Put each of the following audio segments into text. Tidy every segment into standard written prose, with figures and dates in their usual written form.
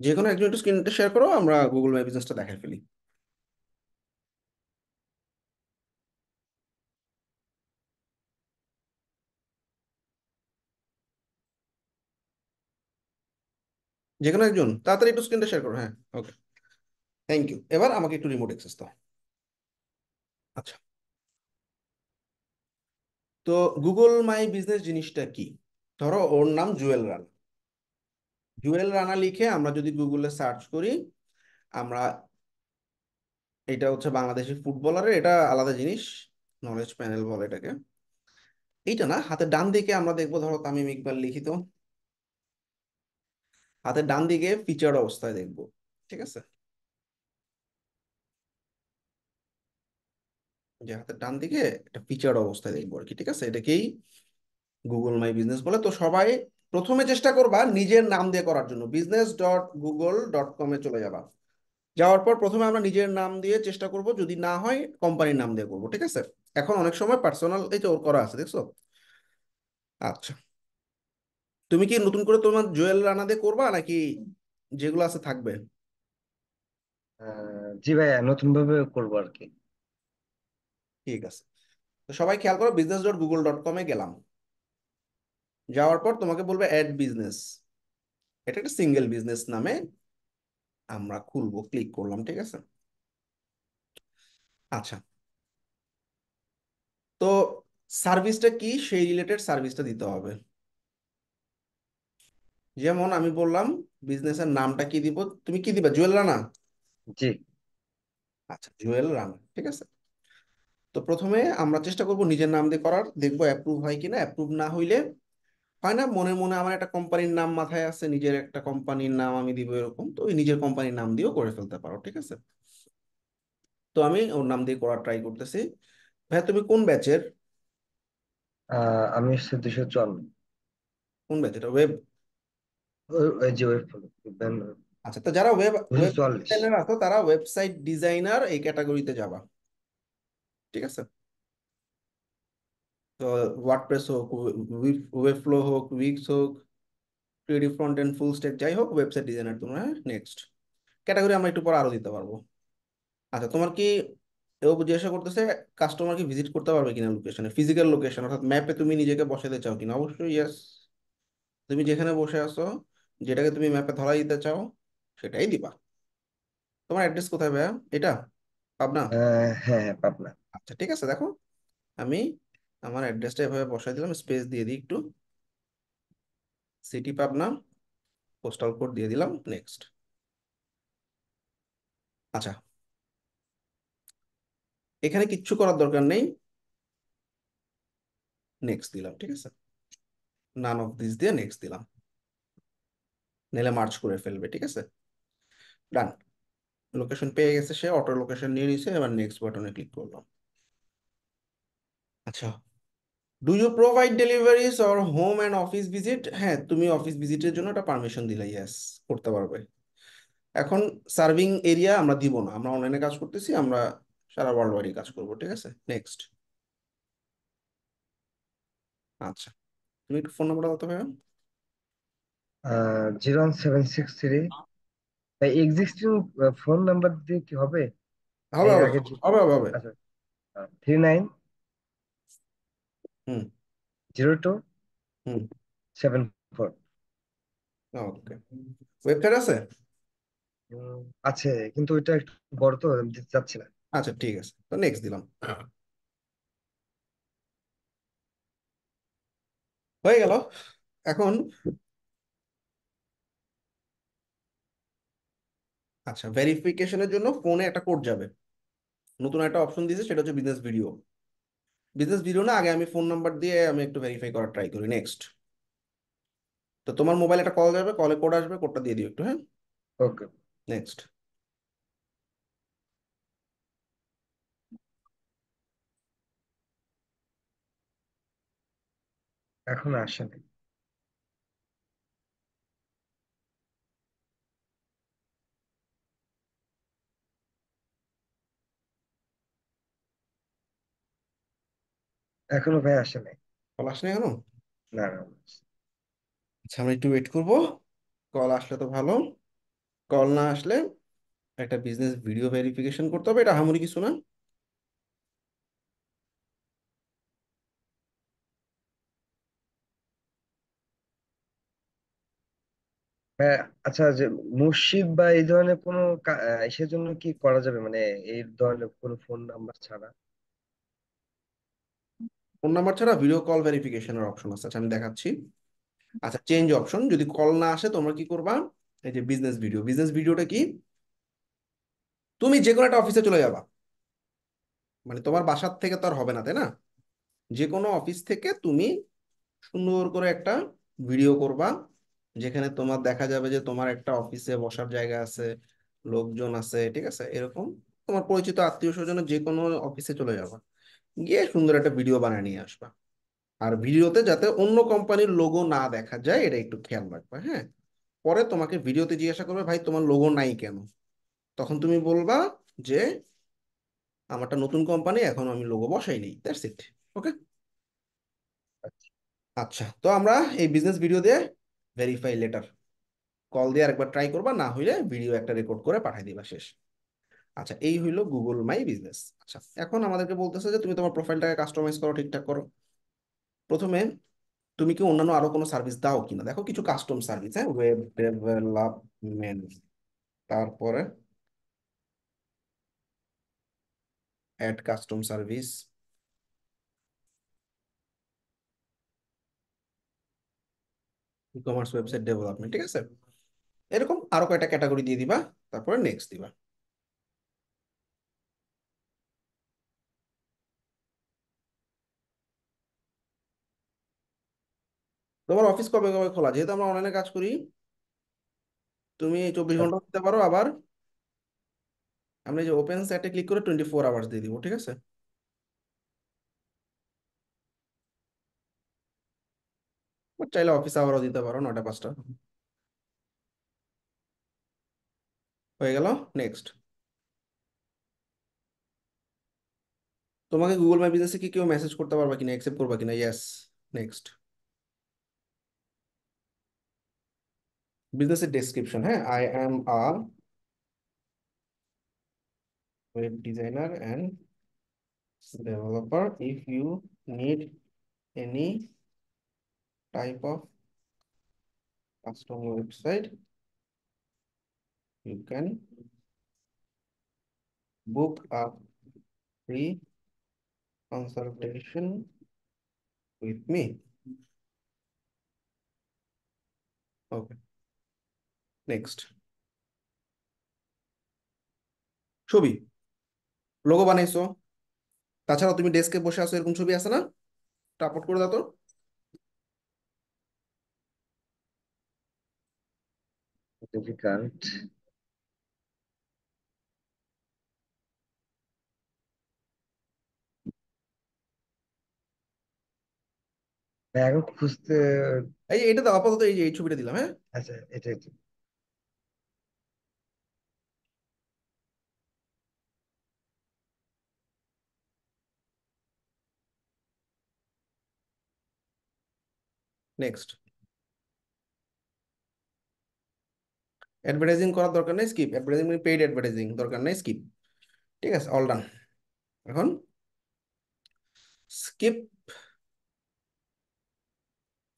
যে কোনো একজন একটু স্ক্রিনটা শেয়ার করো, আমরা গুগল মাই বিজনেসটা দেখাই ফেলি। যে কোনো একজন তাড়াতাড়ি একটু স্ক্রিনটা শেয়ার করো, হ্যাঁ। ওকে, থ্যাংক ইউ। এবার আমাকে একটু রিমোট অ্যাক্সেস দাও। আচ্ছা, তো গুগল মাই বিজনেস জিনিসটা কি? ধরো ওর নাম জুয়েল রানা। জুয়েল রানা লিখে আমরা যদি গুগলে সার্চ করি, আমরা, এটা হচ্ছে বাংলাদেশি ফুটবলারের, এটা আলাদা জিনিস, নলেজ প্যানেল বলে এটাকে। এইটা না, হাতের ডান দিকে আমরা দেখবো, ধরো তামিম ইকবাল লিখিত, হাতের ডান দিকে ফিচার্ড অবস্থায় দেখবো। ঠিক আছে, যে হাতের ডান দিকে একটা ফিচার্ড অবস্থায় দেখবো আর কি। ঠিক আছে, এটাকেই গুগল মাই বিজনেস বলে। তো সবাই প্রথমে চেষ্টা করবা নিজের নাম দিয়ে করার জন্য, business.google.com-এ চলে যাবা। যাওয়ার পর প্রথমে আমরা নিজের নাম দিয়ে চেষ্টা করব, যদি না হয় কোম্পানির নাম দিয়ে করবো। ঠিক আছে, এখন অনেক সময় পার্সোনাল এই যে ওর করা আছে, দেখছো? আচ্ছা, তুমি কি নতুন করে তোমার জুয়েল রানা দিয়ে করবা, নাকি যেগুলো আছে থাকবে? জি ভাইয়া, নতুন ভাবে করবো আর কি। ঠিক আছে, তো সবাই খেয়াল করো, business.google.com-এ গেলাম। যাওয়ার পর তোমাকে বলবে অ্যাড বিজনেস। এটা একটা সিঙ্গেল বিজনেস নামে আমরা খুলবো, ক্লিক করলাম। ঠিক আছে, আচ্ছা, তো সার্ভিসটা কি, সেই রিলেটেড সার্ভিসটা দিতে হবে। যেমন আমি বললাম, বিজনেসের নামটা কি দিব? তুমি কি দিবা, জুয়েল রানা? জি। আচ্ছা, জুয়েল রানা, ঠিক আছে। তো প্রথমে আমরা চেষ্টা করব নিজের নাম দিয়ে করার, দেখবো অ্যাপ্রুভ হয় কিনা। অ্যাপ্রুভ না হইলে, হয় না মনে মনে আমার একটা কোম্পানির নাম মাথায় আছে, নিজের একটা কোম্পানির নাম আমি দিব, এরকম তো ওই নিজের কোম্পানির নাম দিয়েও করে ফেলতে পারো। ঠিক আছে, তো আমি ওর নাম দিয়ে করার ট্রাই করতেছি। ভাই তুমি কোন ব্যাচের? আমি হচ্ছে 254। কোন ব্যাচ এটা, ওয়েব? ওই যে ওয়েব ফলো। আচ্া, তো যারা ওয়েব ওয়েব 244। ডিজাইনার আছো, তারা ওয়েবসাইট ডিজাইনার এই ক্যাটাগরিতে যাবা। ঠিক আছে, তো ওয়ার্ডপ্রেস হোক, ওয়েব ফ্লো হোক, উইক্স হোক, creative front end full stack, যাই হোক, ওয়েবসাইট ডিজাইনার তোমরা। নেক্সট ক্যাটাগরি আমরা একটু পর আরো দিতে পারবো। আচ্ছা, তোমার কি, এও জিজ্ঞাসা করতেছে কাস্টমার কি ভিজিট করতে পারবে কিনা লোকেশনে, ফিজিক্যাল লোকেশন অর্থাৎ ম্যাপে তুমি নিজেকে বসাতে চাও কিনা। অবশ্যই ইয়েস। তুমি যেখানে বসে আছো, যেটাকে তুমি ম্যাপে ধরা দিতে চাও, সেটাই দিবা। তোমার অ্যাড্রেস কোথায় ভাইয়া? এটা পাবনা? হ্যাঁ হ্যাঁ, পাবনা। আচ্ছা, ঠিক আছে, দেখো আমি আমার অ্যাড্রেসটা এভাবে বসাই দিলাম, স্পেস দিয়ে দিই একটু, সিটি পাবনা, পোস্টাল কোড দিয়ে দিলাম। নেক্সট। আচ্ছা, এখানে কিচ্ছু করার দরকার নেই, নেক্সট দিলাম। ঠিক আছে, নান অফ দিস দিয়ে নেক্সট দিলাম, নিলে মার্চ করে ফেলবে। ঠিক আছে, ডান। লোকেশন পেয়ে গেছে, সে অটো লোকেশন নিয়ে নিছে, এবার নেক্সট বাটনে ক্লিক করলাম। আচ্ছা, do you provide deliveries or home and office visit? হ্যাঁ, তুমি অফিস ভিজিটের জন্য একটা পারমিশন দিলে, ইয়েস, করতে পারবে। এখন সার্ভিং এরিয়া আমরা দিব না, আমরা অনলাইনে কাজ করতেছি, আমরা সারা ওয়ার্ল্ড ওয়াইড কাজ করবো। ঠিক আছে, নেক্সট। আচ্ছা, তুমি একটু ফোন নাম্বারটা বলতে পারো? 01763। এক্সিস্টিং ফোন নাম্বার দিয়ে কি হবে? হবে এর হবে আগে হবে হবে হবে। আচ্ছা, হুম 390274। ওকে, ওয়েবসাইট আছে? আছে, কিন্তু ওইটা একটু বড় তো, আমি দিতে চাচ্ছি না। আচ্ছা, ঠিক আছে, তো নেক্সট দিলাম। হয়ে গেল। এখন, আচ্ছা, ভেরিফিকেশনের জন্য ফোনে একটা কোড যাবে, নতুন একটা অপশন দিয়েছে, সেটা হচ্ছে বিজনেস ভিডিও। বিজনেস ভিডিও না, আগে আমি ফোন নাম্বার দিয়ে আমি একটু ভেরিফাই করার ট্রাই করি। নেক্সট। তো তোমার মোবাইলে একটা কল যাবে, কলে কোড আসবে, কোডটা দিয়ে দিও একটু, হ্যাঁ। ওকে। নেক্সট। এখন আসেনি। এখনো ভাই আসেনি। কল আসলে কেন? না না। আচ্ছা, আমরা একটু ওয়েট করবো, কল আসলে তো ভালো। কল না আসলে একটা বিজনেস ভিডিও ভেরিফিকেশন করতে হবে, এটা আহামরি কিছু না। হ্যাঁ, আচ্ছা, যে মুশিক বা এই ধরনের কোনো ইসের জন্য কি করা যাবে, মানে এই ধরনের কোনো ফোন নাম্বার ছাড়া? ফোন নাম্বার ছাড়া ভিডিও কল ভেরিফিকেশনের অপশন আছে, আচ্ছা আমি দেখাচ্ছি। আচ্ছা, চেঞ্জ অপশন, যদি কল না আসে তোমরা কি করবা, এই যে বিজনেস ভিডিও, বিজনেস ভিডিওটা কি, তুমি যে কোনো একটা অফিসে চলে যাবা, মানে তোমার বাসার থেকে তো আর হবে না, তাই না? যে কোনো অফিস থেকে তুমি সুন্দর করে একটা ভিডিও করবা, যেখানে তোমার দেখা যাবে যে তোমার একটা অফিসে বসার জায়গা আছে, লোকজন আছে, ঠিক আছে, এরকম তোমার পরিচিত আত্মীয় স্বজনের যে কোনো অফিসে চলে যাবা, গিয়ে সুন্দর একটা ভিডিও বানিয়ে নিয়ে আসবা। আর ভিডিওতে যাতে অন্য কোম্পানির লোগো না দেখা যায় এটা একটু খেয়াল রাখবা, হ্যাঁ। পরে তোমাকে ভিডিওতে জিজ্ঞাসা করবে, ভাই তোমার লোগো নাই কেন? তখন তুমি বলবা যে আমারটা নতুন কোম্পানি, এখন আমি লোগো বসাই নেই, দ্যাটস ইট। ওকে। আচ্ছা। আচ্ছা, তো আমরা এই বিজনেস ভিডিও দিয়ে ভেরিফাই লেটার, কল দিয়ে আরেকবার ট্রাই করবা, না হইলে ভিডিও একটা রেকর্ড করে পাঠিয়ে দিবা, শেষ। আচ্ছা, এই হইলো গুগল মাই বিজনেস। আচ্ছা, এখন আমাদেরকে বলতেছে যে তুমি তোমার প্রোফাইলটাকে কাস্টমাইজ করো, ঠিকঠাক করো। প্রথমে তুমি কি অন্যান্য আরো কোনো সার্ভিস দাও কিনা দেখো, কিছু কাস্টম সার্ভিস, হ্যাঁ, ওয়েব ডেভেলপমেন্ট, তারপরে add custom service, e commerce website development, ঠিক আছে, এরকম আরো কয়টা ক্যাটাগরি দিয়ে দিবা, তারপরে নেক্সট দিবা। তোমার অফিস কবে কবে খোলা, যেহেতু আমরা অনলাইনে কাজ করি, তুমি 24 ঘন্টা দিতে পারো, আবার আমরা এই যে ওপেন স্যাটে ক্লিক করে 24 আওয়ার্স দিয়ে দিব, ঠিক আছে। But চাইলে অফিস আওয়ারও দিতে পারো, 9টা 5টা। হয়ে গেল। নেক্সট, তোমাকে গুগল মাই বিজনেসে কি কেউ মেসেজ করতে পারবা কিনা, অ্যাকসেপ্ট করবা কিনা, ইয়েস। নেক্সট, বিজনেসের ডেসক্রিপশন, হ্যাঁ, I am a web designer and developer, if you need any type of custom website you can book a free consultation with me. Okay. Next, ছবি, লোগো বানাইছো, তাছাড়াও তুমি ডেস্কে বসে আছো, এরকম ছবি আছে না, আপলোড করে দাও তো। ডিফিকাল্ট। এখন খুঁজতে। এই যে এটা দাও আপাতত, এই যে এই ছবিটা দিলাম, হ্যাঁ। আচ্ছা, এটা এটা। নেক্সট, অ্যাডভার্টাইজিং করার দরকার নেই, স্কিপ, অ্যাডভার্টাইজিং মানে পেইড অ্যাডভার্টাইজিং, দরকার নেই, স্কিপ। ঠিক আছে, অল ডান। এখন স্কিপ,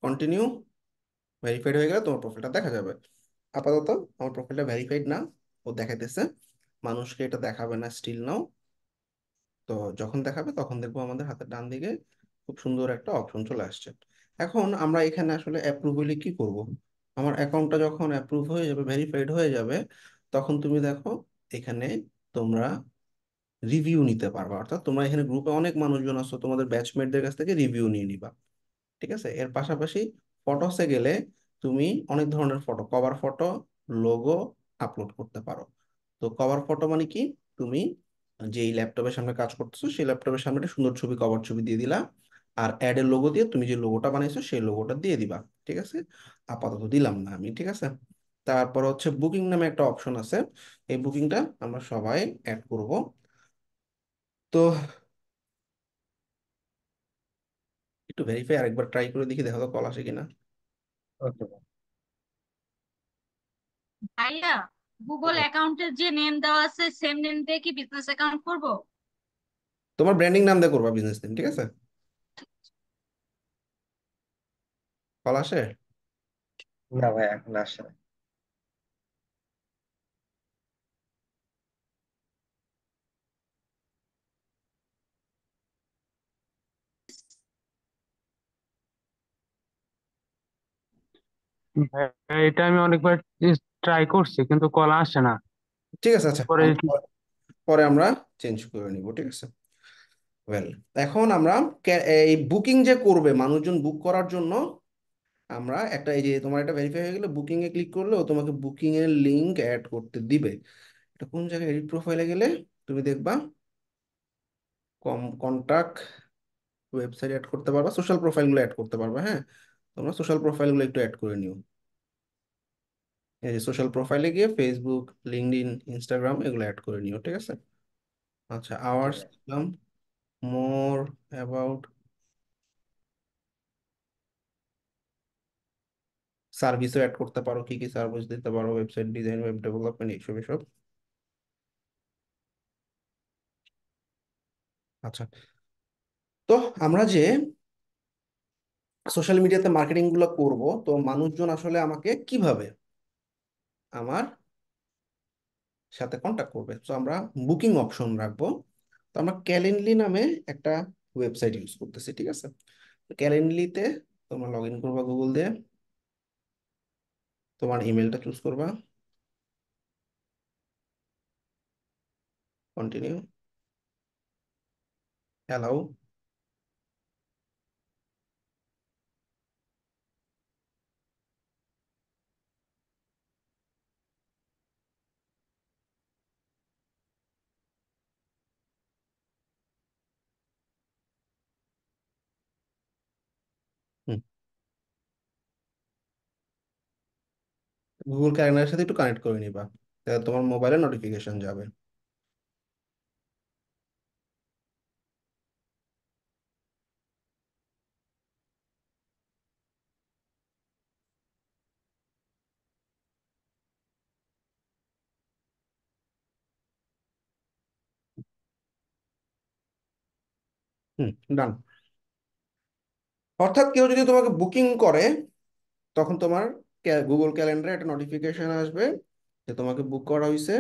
কন্টিনিউ, ভেরিফাইড হয়ে গেলে তোমার প্রোফাইলটা দেখা যাবে। আপাতত আমার প্রোফাইলটা ভেরিফাইড না, ও দেখাইতেছে, মানুষকে এটা দেখাবে না স্টিল নাও। তো যখন দেখাবে তখন দেখবো আমাদের হাতের ডান দিকে খুব সুন্দর একটা অপশন চলে আসছে। এখন আমরা এখানে আসলে অ্যাপ্রুভ হলে কি করব, আমার অ্যাকাউন্টটা যখন অ্যাপ্রুভ হয়ে যাবে, ভেরিফাইড হয়ে যাবে, তখন তুমি দেখো এখানে তোমরা রিভিউ নিতে পারবা, অর্থাৎ তোমরা এখানে গ্রুপে অনেক মানুষজন আছো, তোমাদের ব্যাচমেটদের কাছ থেকে রিভিউ নিয়ে নিবা। ঠিক আছে, এর পাশাপাশি ফটোসে গেলে তুমি অনেক ধরনের photo, cover photo, logo upload করতে পারো। তো কভার ফটো মানে কি, তুমি যেই ল্যাপটপের সামনে কাজ করতেছো সেই ল্যাপটপের সামনে একটা সুন্দর ছবি, কভার ছবি দিয়ে দিলা, আর অ্যাড এর লোগো দিয়ে তুমি যে লোগোটা বানাইছো সেই লোগোটা দিয়ে দিবা। ঠিক আছে, আপাতত দিলাম না আমি, ঠিক আছে। তারপর হচ্ছে বুকিং নামে একটা অপশন আছে, এই বুকিংটা আমরা সবাই অ্যাড করব। তো একটু ভেরিফাই আরেকবার ট্রাই করে দেখি, দেখো তো কল আসে কিনা। ওকে। ভাইয়া গুগল অ্যাকাউন্টের যে নেম দেওয়া আছে সেম নেম দিয়ে কি বিজনেস অ্যাকাউন্ট করব? তোমার ব্র্যান্ডিং নাম দিয়ে করবা বিজনেস নেম, ঠিক আছে? কল আসে? না ভাই, এখন আসে না। ভাই, এটা আমি অনেকবার ট্রাই করছি কিন্তু কল আসে না। ঠিক আছে, আচ্ছা, পরে পরে আমরা চেঞ্জ করে নিব, ঠিক আছে। ওয়েল, এখন আমরা এই বুকিং যে করবে মানুষজন বুক করার জন্য, আমরা একটা, এই যে তোমার একটা ভেরিফাই হয়ে গেলে বুকিং এ ক্লিক করলে ও তোমাকে বুকিং এর লিংক অ্যাড করতে দিবে। এটা কোন জায়গায়, এডিট প্রোফাইলে গেলে তুমি দেখবা কন্টাক্ট, ওয়েবসাইট অ্যাড করতে পারবা, সোশ্যাল প্রোফাইলগুলো অ্যাড করতে পারবা। হ্যাঁ, তোমরা সোশ্যাল প্রোফাইলগুলো একটু অ্যাড করে নিও। এই যে সোশ্যাল প্রোফাইলে গিয়ে ফেসবুক, লিঙ্কডইন, ইনস্টাগ্রাম এগুলো অ্যাড করে নিও, ঠিক আছে। আচ্ছা, আওয়ার্স ঠিক আছে। দিলাম, মোর অ্যাবাউট, সার্ভিসও অ্যাড করতে পারো, কি কি সার্ভিস দিতে পারো, ওয়েবসাইট ডিজাইন, ওয়েব ডেভেলপমেন্ট, এইসব এইসব। আচ্ছা, তো আমরা যে সোশ্যাল মিডিয়াতে মার্কেটিং গুলো করব, তো মানুষজন আসলে আমাকে কিভাবে আমার সাথে কন্ট্যাক্ট করবে, তো আমরা বুকিং অপশন রাখবো। তো আমরা ক্যালেন্ডলি নামে একটা ওয়েবসাইট ইউজ করতেছি, ঠিক আছে। ক্যালেন্ডলিতে তোমরা লগ ইন করবা গুগল দিয়ে, তোমার ইমেলটা চুজ করবা, কন্টিনিউ, অ্যালাউ। গুগল ক্যালেন্ডারের সাথে একটু কানেক্ট করে নিবা, তাহলে তোমার মোবাইলে নোটিফিকেশন যাবে। হুম, ডান। অর্থাৎ কেউ যদি তোমাকে বুকিং করে, তখন তোমার গুগল ক্যালেন্ডারে একটা নোটিফিকেশন আসবে যে তোমাকে বুক করা হয়েছে,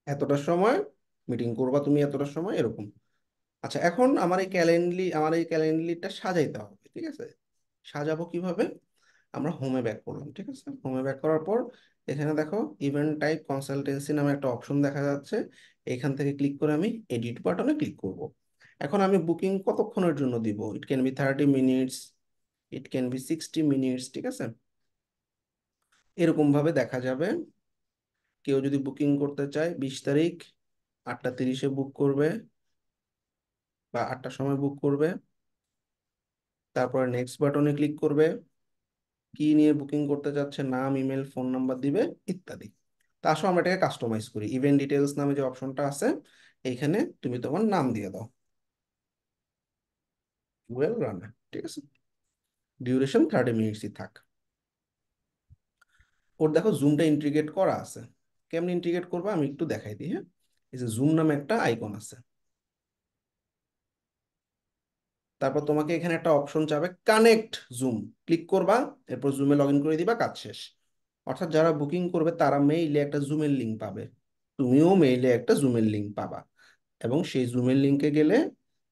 এতটার সময় মিটিং করবা তুমি, এতটার সময়, এরকম। আচ্ছা, এখন আমার এই ক্যালেন্ডারটা সাজাইতে হবে, ঠিক আছে। সাজাবো কিভাবে? আমরা হোমে ব্যাক করলাম, ঠিক আছে। হোমে ব্যাক করার পর এখানে দেখো ইভেন্ট টাইপ কনসালটেন্সি নামে একটা অপশন দেখা যাচ্ছে। এখান থেকে ক্লিক করে আমি এডিট বাটনে ক্লিক করব। এখন আমি বুকিং কতক্ষণের জন্য দিব, it can be 30 minutes, it can be 60 minutes, ঠিক আছে। এরকম ভাবে দেখা যাবে। কেউ যদি বুকিং করতে চায় 20 তারিখ 8টা 30-এ বুক করবে, বা 8টার সময় বুক করবে, তারপরে নেক্সট বাটনে ক্লিক করবে, কি নিয়ে বুকিং করতে চাচ্ছে, নাম, ইমেল, ফোন নাম্বার দিবে, ইত্যাদি। তা আসো আমরা এটাকে কাস্টমাইজ করি। ইভেন্ট ডিটেলস নামে যে অপশনটা আছে, এইখানে তুমি তোমার নাম দিয়ে দাও, ওয়েল রান, ঠিক আছে। ডিউরেশন 30 মিনিটসই থাক। ওর দেখো জুমটা ইন্টিগ্রেট করা আছে। কেমন ইন্টিগ্রেট করবো আমি একটু দেখাই দিই, হ্যাঁ। এই যে জুম নামে একটা আইকন আছে, তারপর তোমাকে এখানে একটা অপশন চাবে কানেক্ট জুম, ক্লিক করবা, এরপর জুমে লগ ইন করে দিবা, কাজ শেষ। অর্থাৎ যারা বুকিং করবে তারা মেইলে একটা জুমের লিঙ্ক পাবে, তুমিও মেইলে একটা জুমের লিঙ্ক পাবা, এবং সেই জুমের লিঙ্কে গেলে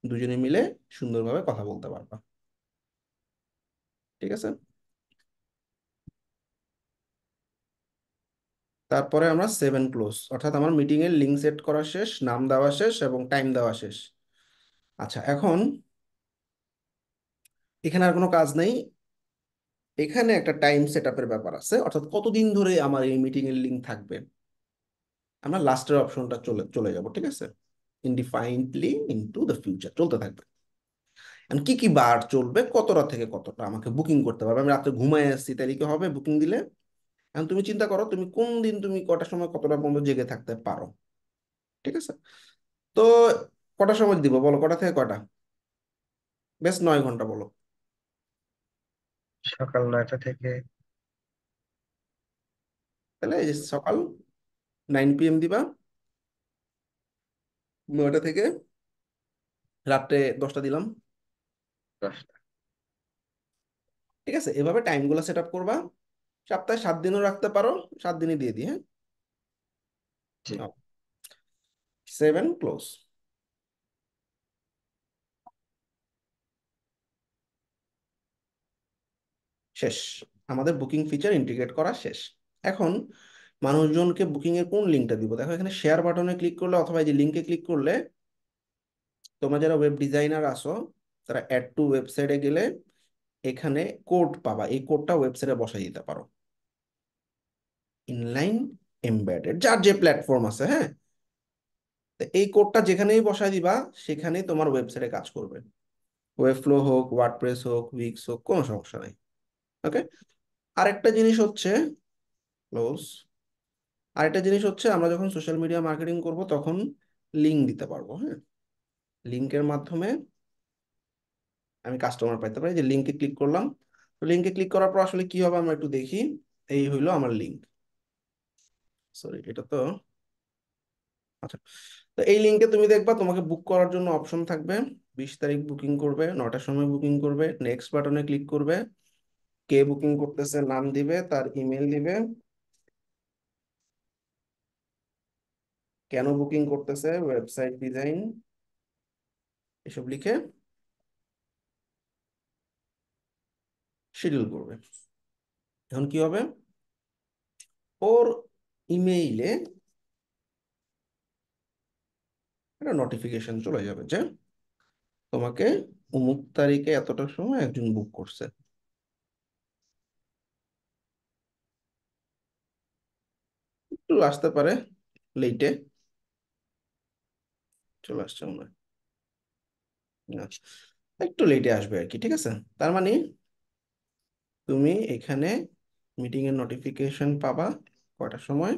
দুজনে মিলে সুন্দরভাবে কথা বলতে পারবা, ঠিক আছে। তারপরে আমরা 7 ক্লোজ, অর্থাৎ আমার মিটিং এর লিঙ্ক সেট করা শেষ, নাম দেওয়া শেষ এবং টাইম দেওয়া শেষ। আচ্ছা, এখন এখানে আর কোনো কাজ নেই। এখানে একটা টাইম সেট আপের ব্যাপার আছে, অর্থাৎ কতদিন ধরে আমার এই মিটিং এর লিঙ্ক থাকবে। আমরা লাস্টের অপশনটা চলে চলে যাব, ঠিক আছে। ইনডিফাইন্ডলি ইনটু দ্য ফিউচার চলতে থাকবে। এখন কি কি বার চলবে, কতটা থেকে কতটা আমাকে বুকিং করতে পারবে, আমি রাত্রে ঘুমায় আসছি তাহলে কি হবে বুকিং দিলে। এখন তুমি চিন্তা করো তুমি কোন দিন তুমি কটার সময় কতটা পর্যন্ত জেগে থাকতে পারো, ঠিক আছে। তো কটার সময় দিব বলো, কটা থেকে কটা? বেশ 9 ঘন্টা বলো। সকাল 9টা থেকে। তাহলে এই যে সকাল 9 PM দিবা, 9টা থেকে রাত্রে 10টা দিলাম। 10টা। ঠিক আছে, এভাবে টাইমগুলো সেট আপ করবা। সপ্তাহে 7 দিনও রাখতে পারো, 7 দিনই দিয়ে দিই, হ্যাঁ। জি। 7 ক্লোজ। শেষ, আমাদের বুকিং ফিচার ইন্টিগ্রেট করা শেষ। এখন মানুষজনকে বুকিং এর কোন লিঙ্কটা দিব, দেখো এখানে শেয়ার বাটনে ক্লিক করলে অথবা এই যে লিঙ্কে ক্লিক করলে তোমরা যারা ওয়েব ডিজাইনার আসো তারা অ্যাড টু ওয়েবসাইটে গেলে এখানে কোড পাবা, এই কোডটা ওয়েবসাইটে বসাই দিতে পারো। ইনলাইন, এমবেডেড, যার যে প্ল্যাটফর্ম আছে, হ্যাঁ। তো এই কোডটা যেখানেই বসাই দিবা সেখানেই তোমার ওয়েবসাইটে কাজ করবে। ওয়েবফ্লো হোক, ওয়ার্ডপ্রেস হোক, উইক্স হোক, কোনো সমস্যা নাই। ওকে। আরেকটা জিনিস হচ্ছে ক্লোজ, আরেকটা জিনিস হচ্ছে আমরা যখন সোশ্যাল মিডিয়া মার্কেটিং করব তখন লিঙ্ক দিতে পারবো, হ্যাঁ। লিঙ্কের মাধ্যমে আমি কাস্টমার পাইতে পারি। যে লিঙ্কে ক্লিক করলাম, তো লিঙ্কে ক্লিক করার পর আসলে কি হবে আমরা একটু দেখি। এই হইলো আমার লিঙ্ক, সরি এটা তো, আচ্ছা। তো এই লিঙ্কে তুমি দেখবা তোমাকে বুক করার জন্য অপশন থাকবে। 20 তারিখ বুকিং করবে, 9টার সময় বুকিং করবে, নেক্সট বাটনে ক্লিক করবে, কে বুকিং করতেছে নাম দিবে, তার ইমেল দিবে, কেন বুকিং করতেছে, ওয়েবসাইট ডিজাইন, এসব লিখে শিডিউল করবে। এখন কি হবে, ওর ইমেইলে একটা নোটিফিকেশন চলে যাবে যে তোমাকে অমুক তারিখে এতটার সময় একজন বুক করছে। একটু আসতে পারে লেটে, চলে আসছে মনে হয়। আচ্ছা, একটু লেটে আসবে আর কি, ঠিক আছে। তার মানে তুমি এখানে মিটিং এর নোটিফিকেশন পাবা, কয়টার সময়,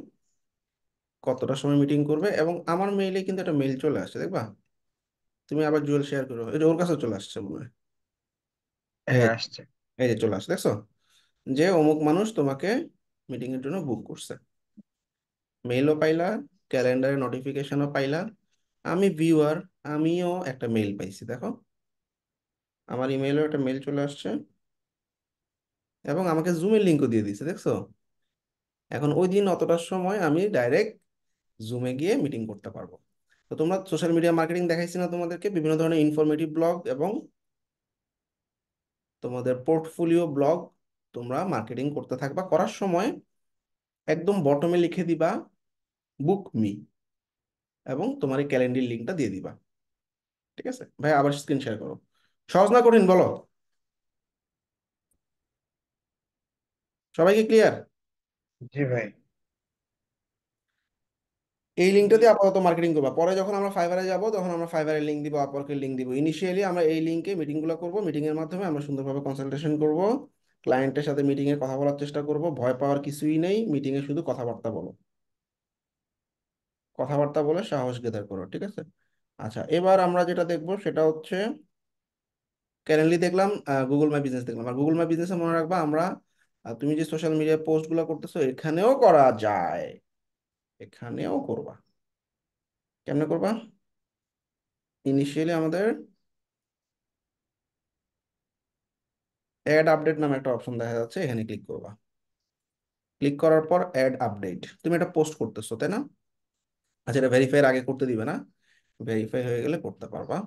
কতটার সময় মিটিং করবে। এবং আমার মেইলে কিন্তু একটা মেইল চলে আসছে, দেখবা। তুমি আবার জুয়েল শেয়ার করো, এই যে ওর কাছে চলে আসছে মনে হয়। এই হ্যাঁ, আসছে। এই যে চলে আসছে, দেখছো, যে অমুক মানুষ তোমাকে মিটিং এর জন্য বুক করছে। মেইলও পাইলা, ক্যালেন্ডারে নোটিফিকেশনও পাইলা। আমি ভিউয়ার, আমিও একটা মেইল পাইছি, দেখো আমার ইমেইলেও একটা মেইল চলে আসছে এবং আমাকে জুমের লিঙ্কও দিয়ে দিছে, দেখছো। এখন ওই দিন অতটার সময় আমি ডাইরেক্ট জুমে গিয়ে মিটিং করতে পারবো। তো তোমরা সোশ্যাল মিডিয়া মার্কেটিং দেখাইছি না তোমাদেরকে, বিভিন্ন ধরনের ইনফরমেটিভ ব্লগ এবং তোমাদের পোর্টফোলিও ব্লগ তোমরা মার্কেটিং করতে থাকবা। করার সময় একদম বটমে লিখে দিবা বুক মি এবং তোমার এই ক্যালেন্ডার লিঙ্কটা দিয়ে দিবা। ঠিক আছে ভাই, আবার স্ক্রিন শেয়ার করো। সহজ না কঠিন বলো, সবাইকে ক্লিয়ার? জি ভাই। এই লিঙ্কটা দিয়ে আপাতত মার্কেটিং করবা, পরে যখন আমরা ফাইবারে যাব তখন আমরা ফাইবারের লিঙ্ক দিব, আপওয়ার্কের লিঙ্ক দিব। ইনিশিয়ালি আমরা এই লিঙ্কে মিটিংগুলো করব, মিটিং এর মাধ্যমে আমরা সুন্দরভাবে কনসালটেশন করব, ক্লায়েন্টের সাথে মিটিং এ কথা বলার চেষ্টা করব। ভয় পাওয়ার কিছুই নেই, মিটিং এ শুধু কথাবার্তা বলো, কথাবার্তা বলে সাহস গেদার করো, ঠিক আছে। আচ্ছা, এবার আমরা যেটা দেখবো সেটা হচ্ছে কারেন্টলি দেখলাম গুগল মাই বিজনেস দেখলাম। আর গুগল মাই বিজনেসে মনে রাখবা আমরা তুমি যে সোশ্যাল মিডিয়া পোস্ট গুলো করতেছো এখানেও করা যায়, এখানেও করবা। কেমনে করবা, ইনিশিয়ালি আমাদের অ্যাড আপডেট নামে একটা অপশন দেখা যাচ্ছে, এখানে ক্লিক করবা। ক্লিক করার পর অ্যাড আপডেট, তুমি এটা পোস্ট করতেছো তাই না। আচ্ছা, এটা ভেরিফাই আগে করতে দিবে না, ভেরিফাই হয়ে গেলে করতে পারবা।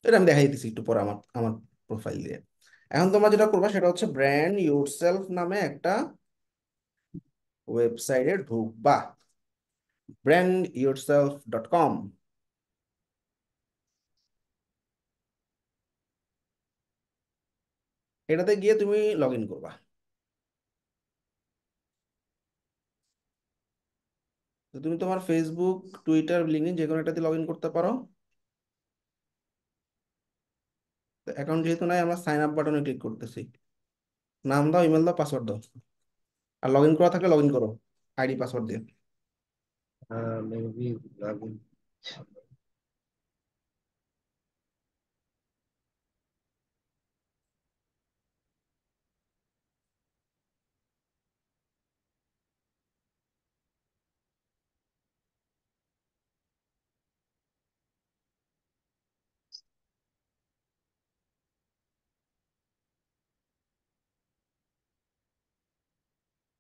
এটা আমি দেখাই দিচ্ছি একটু পরে আমার আমার প্রোফাইল দিয়ে। এখন তোমরা যেটা করবা সেটা হচ্ছে ব্র্যান্ড ইউরসেলফ নামে একটা ওয়েবসাইটে ঢুকবা, brandyourself.com। এটাতে গিয়ে তুমি লগ ইন করবা। তো তুমি তোমার ফেসবুক, টুইটার, লিঙ্কডইন যে কোনো একটাতে লগ ইন করতে পারো। অ্যাকাউন্ট যেহেতু নাই আমরা সাইন আপ বাটনে ক্লিক করতেছি। নাম দাও, ইমেল দাও, পাসওয়ার্ড দাও। আর লগ ইন করা থাকলে লগ ইন করো আইডি পাসওয়ার্ড দিয়ে। Maybe log in.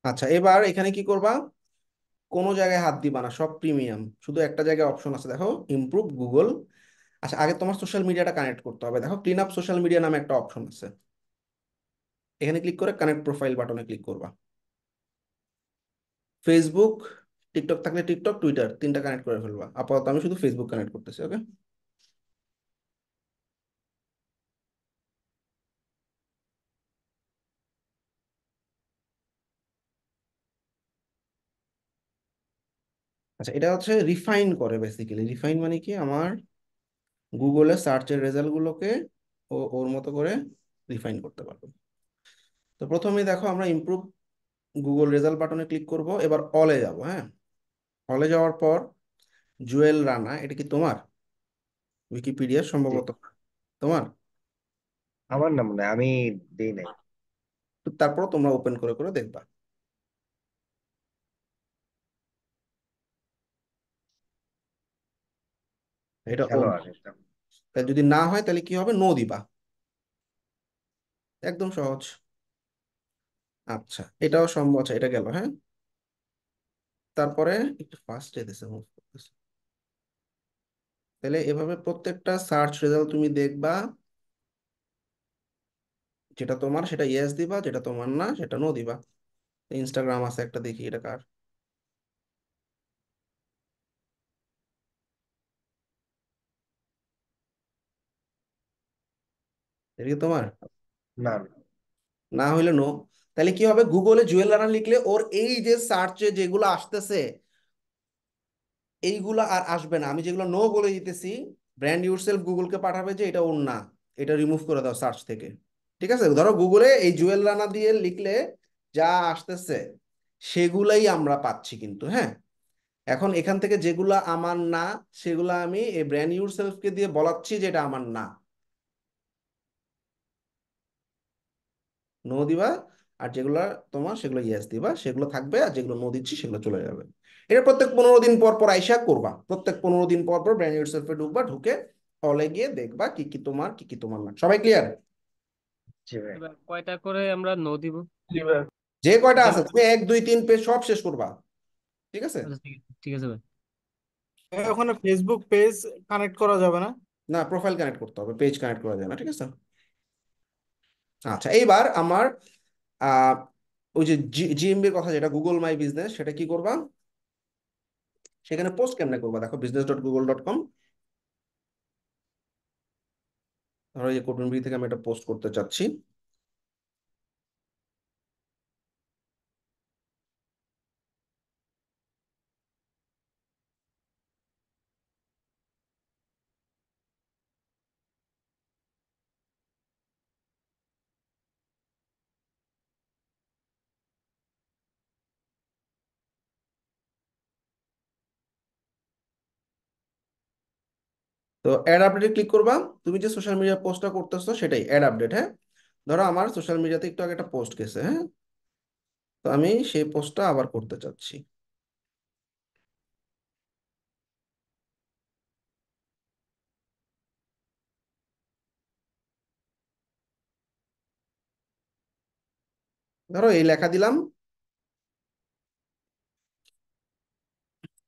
আচ্ছা, এবার এখানে কি করবা, কোনো জায়গায় হাত দিবা না, সব প্রিমিয়াম, শুধু একটা জায়গায় অপশন আছে দেখো, ইমপ্রুভ গুগল। আচ্ছা, আগে তোমার সোশ্যাল মিডিয়াটা কানেক্ট করতে হবে, দেখো ক্লিন আপ সোশ্যাল মিডিয়া নামে একটা অপশন আছে, এখানে ক্লিক করে কানেক্ট প্রোফাইল বাটনে ক্লিক করবা। ফেসবুক, টিকটক থাকলে টিকটক, টুইটার, তিনটা কানেক্ট করে ফেলবা। আপাতত আমি শুধু ফেসবুক কানেক্ট করতেছি, ওকে। আচ্ছা, এটা হচ্ছে রিফাইন করে, বেসিক্যালি রিফাইন মানে কি, আমার গুগলে সার্চের রেজাল্ট গুলোকে ওর মতো করে রিফাইন করতে পারবো। তো প্রথমেই দেখো আমরা ইমপ্রুভ গুগল রেজাল্ট বাটনে ক্লিক করব, এবার অলে যাব, হ্যাঁ। অলে যাওয়ার পর জুয়েল রানা, এটা কি তোমার? উইকিপিডিয়া জি, সম্ভবত তোমার। আমার নাম না, আমি দেই নাই। তো তারপর তোমরা ওপেন করে করে দেখবা। এটা ও না। খেলোয়াড় এটা। তাহলে যদি না হয় তাহলে কি হবে, নো দিবা। একদম সহজ। আচ্ছা, এটাও সম্ভব, আচ্ছা এটা গেল, হ্যাঁ। তারপরে একটু ফাস্ট যেতেছে, মুভ করতেছে। তাহলে এভাবে প্রত্যেকটা সার্চ রেজাল্ট তুমি দেখবা, যেটা তোমার সেটা ইয়েস দিবা, যেটা তোমার না সেটা নো দিবা। ইনস্টাগ্রাম আছে একটা, দেখি এটা কার। এটা কি তোমার? না, না হইলে নো। তাহলে কি হবে, গুগলে জুয়েল রানা লিখলে ওর এই যে সার্চে যেগুলো আসতেছে এইগুলা আর আসবে না। আমি যেগুলো নো বলে দিতেছি, ব্র্যান্ড ইউরসেলফ গুগলকে পাঠাবে যে এটা ওর না, এটা রিমুভ করে দাও সার্চ থেকে। ঠিক আছে, ধরো গুগলে এই জুয়েল রানা দিয়ে লিখলে যা আসতেছে সেগুলাই আমরা পাচ্ছি কিন্তু, হ্যাঁ। এখন এখান থেকে যেগুলা আমার না, সেগুলা আমি এই ব্র্যান্ড ইউরসেলফকে দিয়ে বলাচ্ছি যে এটা আমার না, নো দিবা। আর যেগুলা তোমার সেগুলো ইয়েস দিবা, সেগুলো থাকবে, আর যেগুলো নো দিচ্ছি সেগুলো চলে যাবে। এটা প্রত্যেক 15 দিন পর পর আইসা করবা, প্রত্যেক 15 দিন পর পর ব্র্যান্ড ইউরসেলফে ঢুকবা, ঢুকে হলে গিয়ে দেখবা কি কি তোমার কি কি তোমার না। সবাই ক্লিয়ার? জি ভাই। এবার কয়টা করে আমরা নো দিব? যে কয়টা যেমন আছে তুমি 1 2 3 পেজ সব শেষ করবা, ঠিক আছে। আচ্ছা, ঠিক আছে ভাই। ওখানে ফেসবুক পেজ কানেক্ট করা যাবে না? না, প্রোফাইল কানেক্ট করতে হবে, পেজ কানেক্ট করা যায় না, ঠিক আছে। আচ্ছা, এইবার আমার আহ ওই যে জিএমবির কথা, যেটা গুগল মাই বিজনেস, সেটা কি করবা, সেখানে পোস্ট কেমনে করবা, দেখো business.google.com। ধরো এই কোডবিন বি থেকে আমি এটা পোস্ট করতে চাচ্ছি। তো অ্যাড আপডেটে ক্লিক করবা। তুমি যে সোশ্যাল মিডিয়া পোস্টটা করতেছো সেটাই অ্যাড আপডেট, হ্যাঁ। ধরো আমার সোশ্যাল মিডিয়াতে একটু আগে একটা পোস্ট গেছে, হ্যাঁ। তো আমি সেই পোস্টটা আবার করতে চাচ্ছি। ধরো এই লেখা দিলাম,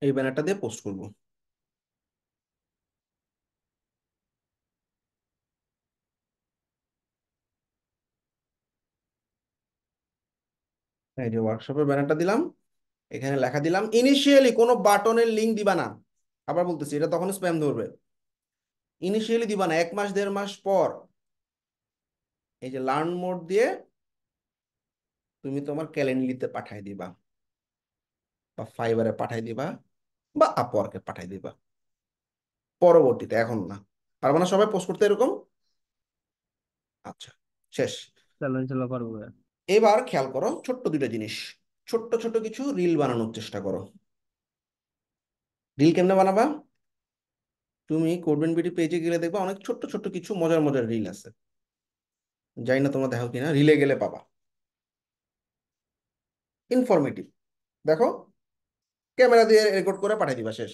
এই ব্যানারটা দিয়ে পোস্ট করব। এই যে ওয়ার্কশপের ব্যানারটা দিলাম, এখানে লেখা দিলাম, ইনিশিয়ালি কোনো বাটনের লিঙ্ক দিবা না। আবার বলতেছি, এটা তখন স্প্যাম ধরবে। ইনিশিয়ালি দিবা না, 1 মাস 1.5 মাস পর এই যে লার্ন মোড দিয়ে তুমি তোমার ক্যালেন্ডলিতে পাঠাই দিবা, বা ফাইবারে পাঠাই দিবা, বা আপওয়ার্কে পাঠাই দিবা পরবর্তীতে, এখন না। পারবো না সবাই পোস্ট করতে এরকম? আচ্ছা, শেষ। চলো চলো পারবো ভাই। এবার খেয়াল করো ছোট্ট দুটো জিনিস, ছোট্ট ছোট কিছু রিল বানানোর চেষ্টা করো। রিল কেমনে বানাবা, তুমি কোডবেন বিডি পেজে গেলে দেখবা অনেক ছোট্ট ছোট্ট কিছু মজার মজার রিল আছে। জানি না তোমরা দেখো কিনা, রিলে গেলে পাবা, ইনফরমেটিভ। দেখো, ক্যামেরা দিয়ে রেকর্ড করে পাঠিয়ে দিবা, শেষ।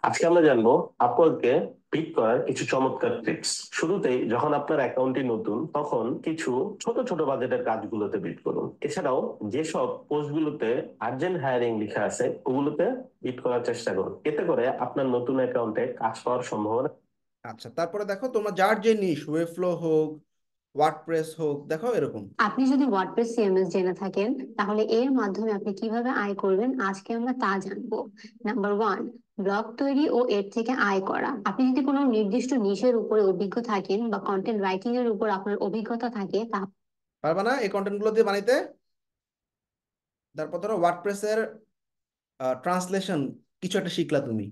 আজকে আমরা জানবো আপওয়ার্কে পিক করার কিছু চমৎকার ট্রিক্স। শুরুতেই যখন আপনার অ্যাকাউন্টটি নতুন তখন কিছু ছোট ছোট বাজেটের কাজগুলোতে বিট করুন। এছাড়াও যেসব পোস্টগুলোতে আর্জেন্ট হায়ারিং লেখা আছে ওগুলোতে বিট করার চেষ্টা করুন। এতে করে আপনার নতুন অ্যাকাউন্টে কাজ পাওয়ার সম্ভাবনা। আচ্ছা, তারপরে দেখো তোমার যার যে নিশ, ওয়েবফ্লো হোক, ওয়ার্ডপ্রেস হোক, দেখো এরকম। আপনি যদি ওয়ার্ডপ্রেস সিএমএস জেনে থাকেন তাহলে এর মাধ্যমে আপনি কিভাবে আয় করবেন আজকে আমরা তা জানবো। নাম্বার ওয়ান, ব্লগ তৈরি ও এর থেকে আয় করা। আপনি যদি কোনো নির্দিষ্ট নিশের উপরে অভিজ্ঞ থাকেন বা কন্টেন্ট রাইটিং এর উপর আপনার অভিজ্ঞতা থাকে পারবা না এই কন্টেন্ট গুলো দিয়ে বানাইতে? তারপর ধরো ওয়ার্ডপ্রেসের ট্রান্সলেশন কিছু একটা শিখলা তুমি,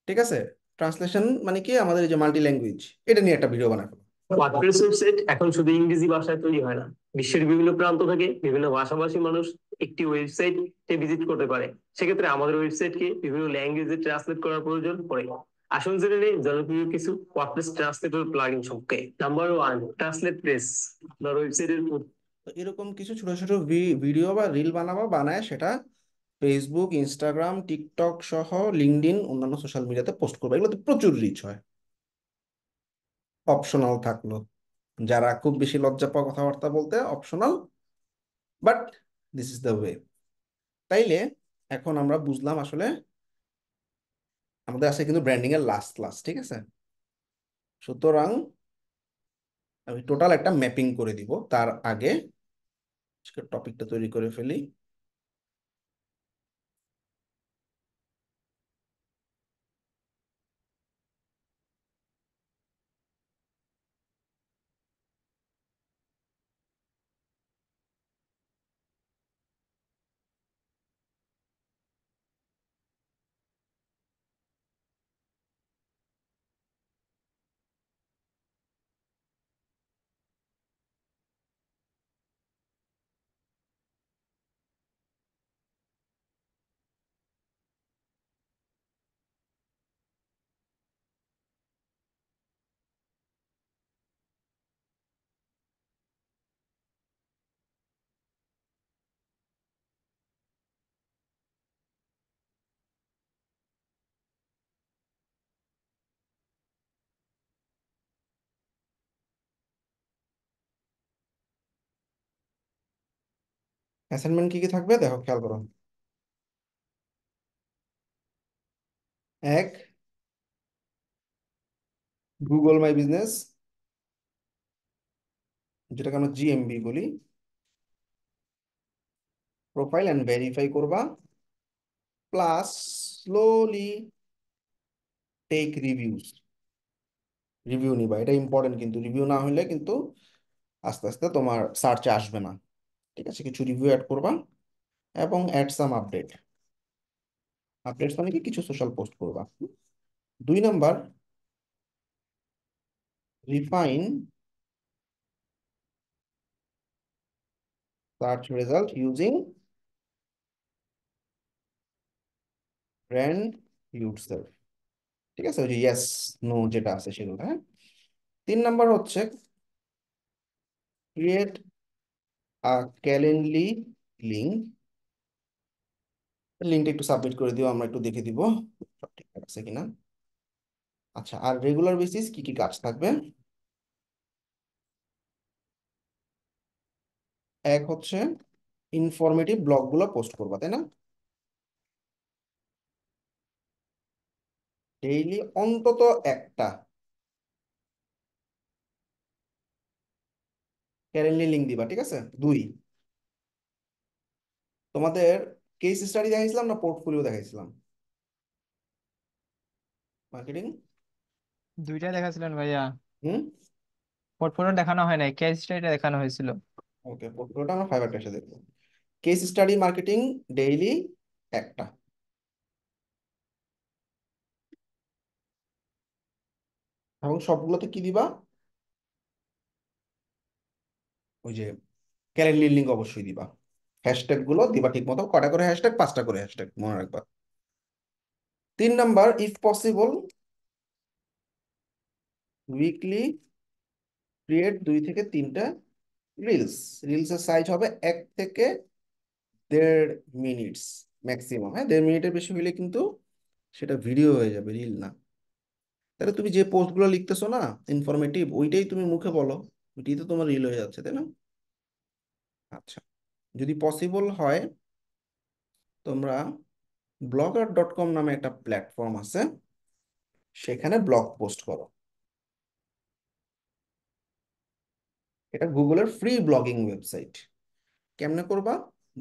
ঠিক আছে? ট্রান্সলেশন মানে কি, আমাদের এই যে মাল্টি ল্যাঙ্গুয়েজ, এটা নিয়ে একটা ভিডিও বানাবো। ওয়ার্ডপ্রেস ওয়েবসাইট এখন শুধু ইংরেজি ভাষায় তৈরি হয় না, বিশ্বের বিভিন্ন প্রান্ত থেকে বিভিন্ন ভাষাভাষী মানুষ একটি ওয়েবসাইটে ভিজিট করতে পারে। সেক্ষেত্রে আমাদের ওয়েবসাইটকে বিভিন্ন ল্যাঙ্গুয়েজে ট্রান্সলেট করার প্রয়োজন পড়ে। আসুন জেনে নেই জনপ্রিয় কিছু ওয়ার্ডপ্রেস ট্রান্সলেটর প্লাগইন সম্পর্কে। Number one, translate press. আপনার ওয়েবসাইটের তো এরকম কিছু ছোট ছোট ভিডিও বা রিল বানাবা, বানায় সেটা ফেসবুক, ইনস্টাগ্রাম, টিকটক সহ লিঙ্কডইন, অন্যান্য সোশ্যাল মিডিয়াতে পোস্ট করবে। এগুলোতে প্রচুর রিচ হয়। অপশনাল থাকলো, যারা খুব বেশি লজ্জা পাওয়া কথাবার্তা বলতে, optional, but this is the way. তাইলে এখন আমরা বুঝলাম আসলে আমাদের আছে কিন্তু ব্র্যান্ডিং এর লাস্ট ক্লাস, ঠিক আছে? সুতরাং আমি টোটাল একটা ম্যাপিং করে দিব। তার আগে টপিকটা তৈরি করে ফেলি। অ্যাসাইনমেন্ট কি কি থাকবে দেখো, খেয়াল করো। এক, গুগল মাই বিজনেস, যেটাকে আমরা জিএমবি বলি, প্রোফাইল অ্যান্ড ভেরিফাই করবা, plus slowly take reviews. Review নিবা, এটা ইম্পর্টেন্ট কিন্তু। রিভিউ না হলে কিন্তু আস্তে আস্তে তোমার সার্চে আসবে না, ঠিক আছে? কিছু রিভিউ অ্যাড করবা এবং অ্যাড সাম আপডেট। আপডেটস মানে কি, কিছু সোশ্যাল পোস্ট করবা। 2 number, refine search result using brand yourself, ঠিক আছে? ওই যে ইয়েস নো যেটা আছে সেগুলো, হ্যাঁ। 3 নাম্বার হচ্ছে ক্রিয়েট আ ক্যালেন্ডলি লিঙ্ক। লিঙ্কটা একটু সাবমিট করে দিও, আমরা একটু দেখে দিব সব ঠিকঠাক আছে কিনা। আচ্ছা, আর রেগুলার বেসিস কি কি কাজ থাকবে? এক হচ্ছে ইনফরমেটিভ ব্লগগুলো পোস্ট করবা, তাই না? ডেইলি অন্তত একটা ক্যালেন্ডলি লিঙ্ক দিবা, ঠিক আছে? 2, তোমাদের কেস স্টাডি দেখাইছিলাম না পোর্টফোলিও দেখাইছিলাম? মার্কেটিং। দুইটা দেখাছিলেন ভাইয়া। হুম। পোর্টফোলিও দেখানো হয় নাই, কেস স্টাডিটা দেখানো হয়েছিল। ওকে, পোর্টফোলিওটা আমরা ফাইবার ক্যাশে দেখবো। কেস স্টাডি মার্কেটিং ডেইলি একটা। এবং সবগুলোতে কি দিবা? ওই যে ক্যালেন্ডলি লিঙ্ক অবশ্যই দিবা। হ্যাশট্যাগ গুলো দিবা ঠিক মতো। কটা করে হ্যাশট্যাগ? 5টা করে হ্যাশট্যাগ, মনে রাখবা। 3 number, if possible weekly create 2 থেকে 3টা রিলস। রিলসের সাইজ হবে 1 থেকে 1.5 মিনিটস ম্যাক্সিমাম, হ্যাঁ। 1.5 মিনিটের বেশি হইলে কিন্তু সেটা ভিডিও হয়ে যাবে, রিল না। তাহলে তুমি যে পোস্টগুলো লিখতেছো না ইনফরমেটিভ, ওইটাই তুমি মুখে বলো, ওইটাই তো তোমার রিল হয়ে যাচ্ছে, তাই না? আচ্ছা, যদি পসিবল হয় তোমরা blogger.com নামে একটা প্ল্যাটফর্ম আছে, সেখানে ব্লগ পোস্ট করো। এটা গুগলের ফ্রি ব্লগিং ওয়েবসাইট। কেমনে করবা?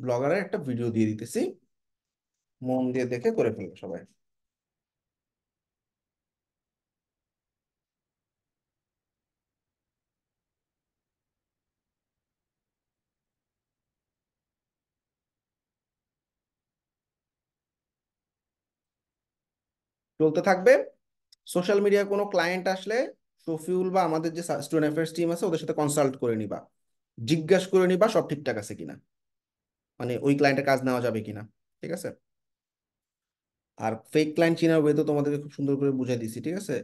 ব্লগারের একটা ভিডিও দিয়ে দিতেছি, মন দিয়ে দেখে করে ফেলবে সবাই। চলতে থাকবে। সোশ্যাল মিডিয়ায় কোনো ক্লায়েন্ট আসলে শফিউল বা আমাদের যে স্টুডেন্ট অ্যাফেয়ার্স টিম আছে ওদের সাথে কনসাল্ট করে নিবা, জিজ্ঞাসা করে নিবা সব ঠিকঠাক আছে কিনা, মানে ওই ক্লায়েন্টের কাজ নেওয়া যাবে কিনা। ঠিক আছে? আর ফেক ক্লায়েন্ট চিনার ওয়ে তো তোমাদেরকে খুব সুন্দর করে বুঝাই দিছি, ঠিক আছে?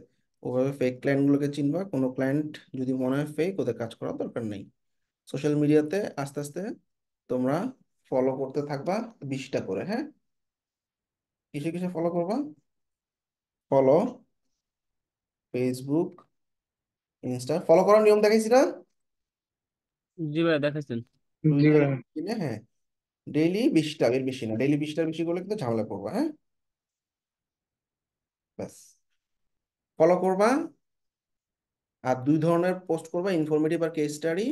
ওভাবে ফেক ক্লায়েন্টগুলোকে চিনবা, কোনো ক্লায়েন্ট যদি মনে হয় ফেক, ওদের কাজ করার দরকার নেই। সোশ্যাল মিডিয়াতে আস্তে আস্তে তোমরা ফলো করতে থাকবা 20টা করে, হ্যাঁ? কিসে কিসে ফলো করবা? Follow Facebook, Insta. ফলো করার নিয়ম দেখাইছি না? জি ভাইয়া দেখাচ্ছেন। জি টুইটার, ভাইয়া। হ্যাঁ, ডেইলি 20টা, এর বেশি না। ডেইলি 20টার বেশি করলে কিন্তু ঝামেলা করবা, হ্যাঁ? ব্যাস, ফলো করবা। আর 2 ধরনের পোস্ট করবা, ইনফরমেটিভ আর কেস স্টাডি।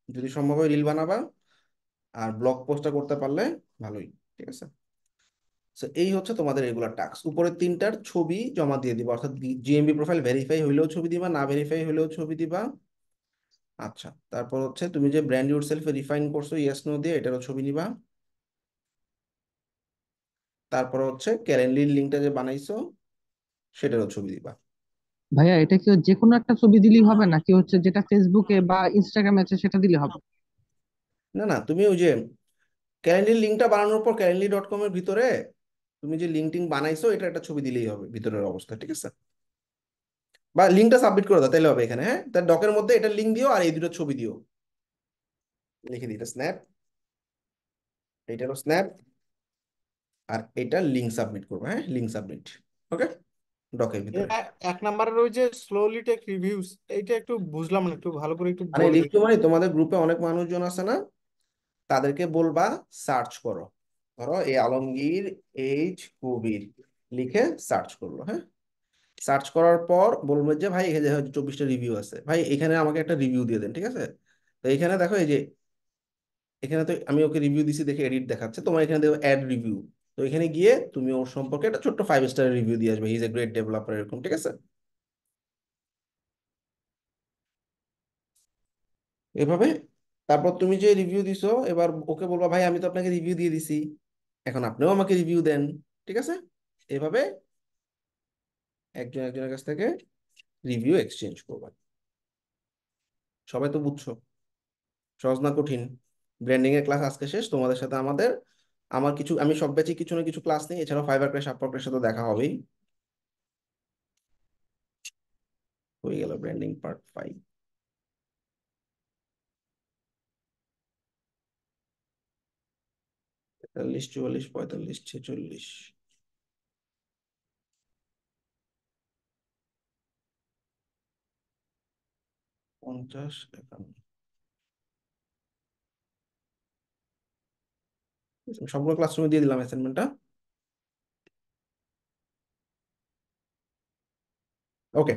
যদি সম্ভব হয় রিল বানাবা। আর ব্লগ পোস্টটা করতে পারলে ভালোই। ঠিক আছে? তো এই হচ্ছে তোমাদের রেগুলার টাস্ক। উপরের 3টার ছবি জমা দিয়ে দিবা, অর্থাৎ জিএমবি প্রোফাইল ভেরিফাই হইলেও ছবি দিবা, না ভেরিফাই হইলেও ছবি দিবা। আচ্ছা, তারপর হচ্ছে তুমি যে ব্র্যান্ড ইউর সেলফে রিফাইন করছো ইয়েস নো দিয়ে, এটারও ছবি নিবা। তারপর হচ্ছে ক্যালেন্ডার লিঙ্কটা যে বানাইছো সেটারও ছবি দিবা। ভাইয়া এটা কি যে কোনো একটা ছবি দিলেই হবে নাকি হচ্ছে যেটা ফেসবুকে বা ইনস্টাগ্রামে আছে সেটা দিলে হবে? না না, তুমি ওই যে ক্যালেন্ডার লিঙ্কটা বানানোর পর calendly.com এর ভিতরে তুমি যে লিঙ্কটিং বানাইছো এটা একটা ছবি দিলেই হবে, ভিতরের অবস্থা। ঠিক আছে? বা লিঙ্কটা সাবমিট করে দাও, তাইলে হবে এখানে। হ্যাঁ, তার ডকের মধ্যে এটা লিঙ্ক দিও আর এই দুটো ছবি দিও, লিখে দিই। এটা স্ন্যাপ, এইটারও স্ন্যাপ, আর এটা লিঙ্ক সাবমিট করবো। হ্যাঁ, লিঙ্ক সাবমিট। ওকে, ডকের ভিতরে। 1 নম্বরের ওই যে স্লোলি টেক রিভিউস, এইটা একটু বুঝলাম না, একটু ভালো করে একটু মানে বলে দিন। লিখছো মানে তোমাদের গ্রুপে অনেক মানুষজন আছে না, তাদেরকে বলবা সার্চ করো। ধরো এই আলমগীর এইচ কবির লিখে সার্চ করলো, হ্যাঁ? সার্চ করার পর বলবো যে ভাই এখানে 24টা রিভিউ আছে, ভাই এখানে আমাকে একটা রিভিউ দিয়ে দেন। ঠিক আছে? তো এখানে দেখো এই যে এখানে তো আমি ওকে রিভিউ দিছি দেখে এডিট দেখাচ্ছে, তোমার এখানে দেখো অ্যাড রিভিউ। তো এখানে গিয়ে তুমি ওর সম্পর্কে একটা ছোট্ট 5 স্টার রিভিউ দিয়ে আসবে, he is a great developer, এরকম। ঠিক আছে? এভাবে তারপর তুমি যে রিভিউ দিছো এবার ওকে বলবা ভাই আমি তো আপনাকে রিভিউ দিয়ে দিছি, এখন আপনিও আমাকে রিভিউ দেন। ঠিক আছে? এভাবে একজন একজনের কাছ থেকে রিভিউ এক্সচেঞ্জ করবা। সবাই তো বুঝছো? সহজ না কঠিন? ব্র্যান্ডিং এর ক্লাস আজকে শেষ তোমাদের সাথে আমাদের। আমার কিছু, আমি সব ব্যাচে কিছু না কিছু ক্লাস নিই, এছাড়াও ফাইবার ক্র্যাশ আপওয়ার্কের সাথে দেখা হবেই। হয়ে গেল ব্র্যান্ডিং পার্ট 5। 43, 44, 45, 46, 50, 51। সবগুলো ক্লাসরুমে দিয়ে দিলাম অ্যাসাইনমেন্টটা। ওকে।